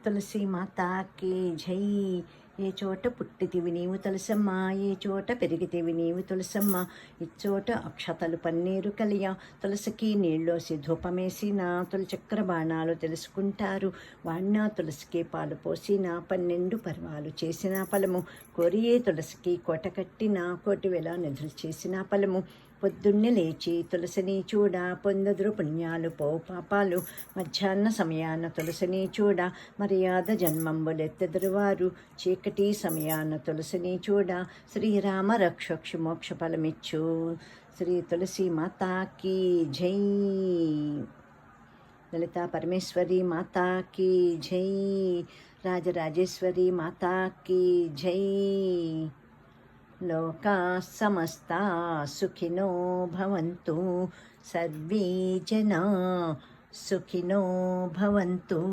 తులసి మాతాకి జై. ఏ చోట పుట్టితివి నీవు తులసమ్మ, ఏ చోట పెరిగితివి నీవు తులసమ్మ, ఇచ్చోట అక్షతలు పన్నీరు కలియ, తులసికి నీళ్ళోసి ధూపమేసిన, తులి చక్ర బాణాలు తెలుసుకుంటారు వాణ్ణ, తులసికి పాలు పోసిన 12 పర్వాలు చేసిన ఫలము, కోరియే తులసికి కోట కట్టిన, కోటి వేల నిధులు చేసిన ఫలము, పొద్దున్నే లేచి తులసిని చూడ పొందదురు పుణ్యాలు పో పాపాలు, మధ్యాహ్న సమయాన తులసిని చూడ మర్యాద జన్మంబులెత్తెదరువారు, చీకటి సమయాన తులసిని చూడ శ్రీరామ రక్షక్షు మోక్ష ఫలమిచ్చు. శ్రీ తులసి మాతాకి జై. లలితా పరమేశ్వరి మాతాకి జై. రాజరాజేశ్వరి మాతాకి జై. లోకా సమస్తా సుఖినో భవంతు, సర్వే జనా సుఖినో భవంతు.